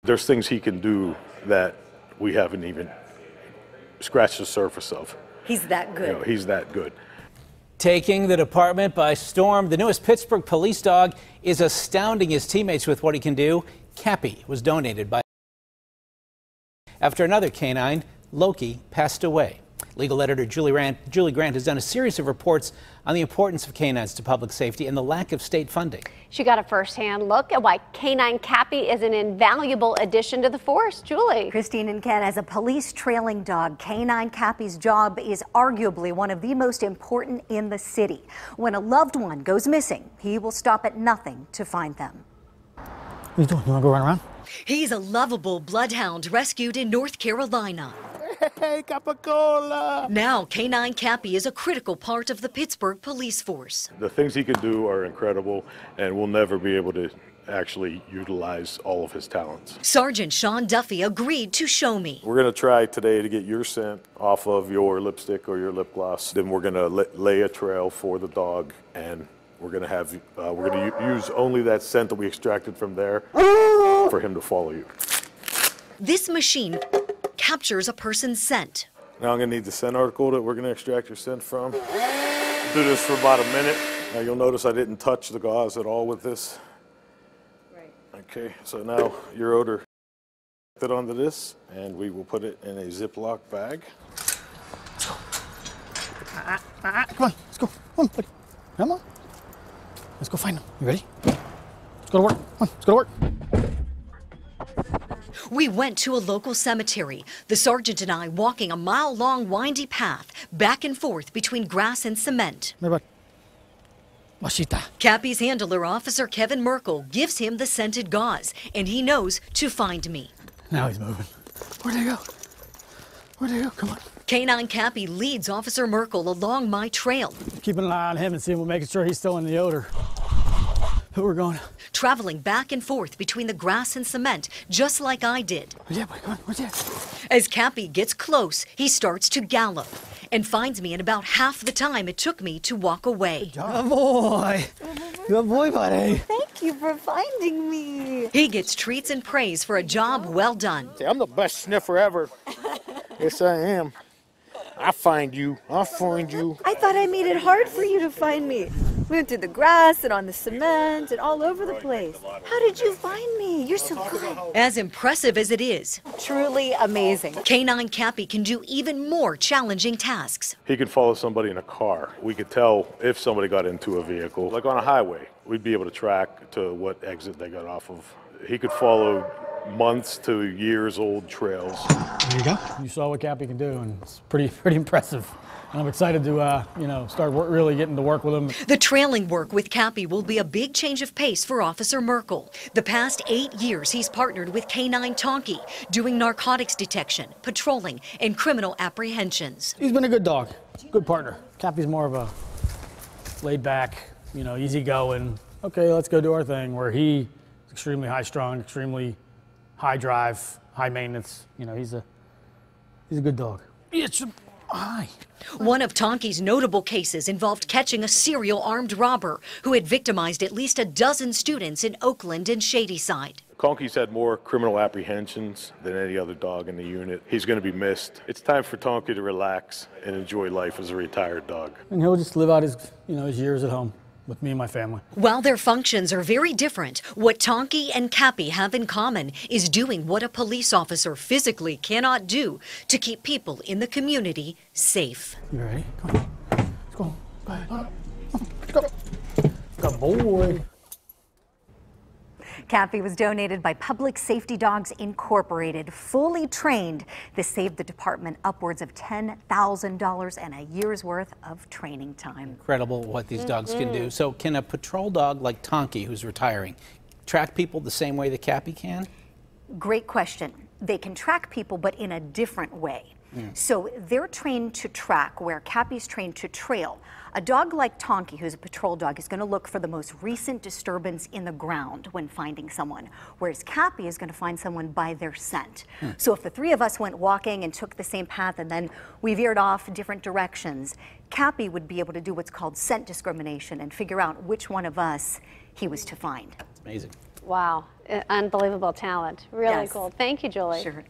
There's things he can do that we haven't even scratched the surface of. He's that good. You know, he's that good. Taking the department by storm, the newest Pittsburgh police dog is astounding his teammates with what he can do. Cappy was donated by after another canine, Loki, passed away. Legal editor Julie Grant has done a series of reports on the importance of canines to public safety and the lack of state funding. She got a first-hand look at why Canine Cappy is an invaluable addition to the force. Julie. Christine and Ken, as a police trailing dog, Canine Cappy's job is arguably one of the most important in the city. When a loved one goes missing, he will stop at nothing to find them. What are you doing? You want to go run around? He's a lovable bloodhound rescued in North Carolina. Hey, Capicola! Now, Canine Cappy is a critical part of the Pittsburgh police force. The things he can do are incredible, and we'll never be able to actually utilize all of his talents. Sergeant Sean Duffy agreed to show me. We're going to try today to get your scent off of your lipstick or your lip gloss. Then we're going to lay a trail for the dog, and we're going to have use only that scent that we extracted from there for him to follow you. This machine captures a person's scent. Now I'm going to need the scent article that we're going to extract your scent from. Do this for about a minute. Now you'll notice I didn't touch the gauze at all with this. Right. Okay, so now your odor it onto this, and we will put it in a Ziploc bag. Come on, let's go. Come on, buddy. Come on. Let's go find him. You ready? Let's go to work. Come on, let's go to work. We went to a local cemetery, the sergeant and I walking a mile-long windy path back and forth between grass and cement. Cappy's handler, Officer Kevin Merkel, gives him the scented gauze, and he knows to find me. Now he's moving. Where'd he go? Where'd he go? Come on. Canine Cappy leads Officer Merkel along my trail. Keeping an eye on him and seeing, making sure he's still in the odor. Who we're going? Traveling back and forth between the grass and cement, just like I did. Yeah, boy, come on. Where's he? As Cappy gets close, he starts to gallop and finds me in about half the time it took me to walk away. Good boy. Good boy, buddy. Thank you for finding me. He gets treats and praise for a job well done. I'm the best sniffer ever. Yes, I am. I'll find you. I'll find you. I thought I made it hard for you to find me. We went through the grass and on the cement and all over the place. How did you find me? You're so good. As impressive as it is, Truly amazing. Canine Cappy can do even more challenging tasks. He could follow somebody in a car. We could tell if somebody got into a vehicle, like on a highway. We'd be able to track to what exit they got off of. He could follow months to years old trails. There you go. You saw what Cappy can do, and it's pretty impressive. And I'm excited to, start really getting to work with him. The trailing work with Cappy will be a big change of pace for Officer Merkel. The past 8 years, he's partnered with K-9 Tonky, doing narcotics detection, patrolling, and criminal apprehensions. He's been a good dog, good partner. Cappy's more of a laid back, easygoing, okay, let's go do our thing, where he's extremely high strung, extremely high drive, high maintenance. He's a good dog. Hi. One of Tonky's notable cases involved catching a serial armed robber who had victimized at least a dozen students in Oakland and Shadyside. Conky's had more criminal apprehensions than any other dog in the unit. He's going to be missed. It's time for Tonky to relax and enjoy life as a retired dog. And he'll just live out his years at home with me and my family. While their functions are very different, what Tonky and Cappy have in common is doing what a police officer physically cannot do to keep people in the community safe. You ready? Come on. Let's go. Let's go. Good boy. Cappy was donated by Public Safety Dogs Incorporated, fully trained. This saved the department upwards of $10,000 and a year's worth of training time. Incredible what these dogs can do. So can a patrol dog like Tonky, who's retiring, track people the same way that Cappy can? Great question. They can track people, but in a different way. So they're trained to track where Cappy's trained to trail. A dog like Tonky, who's a patrol dog, is going to look for the most recent disturbance in the ground when finding someone, whereas Cappy is going to find someone by their scent. So if the three of us went walking and took the same path and then we veered off different directions, Cappy would be able to do what's called scent discrimination and figure out which one of us he was to find. Amazing. Wow. unbelievable talent. Really Yes. cool. Thank you, Julie. Sure.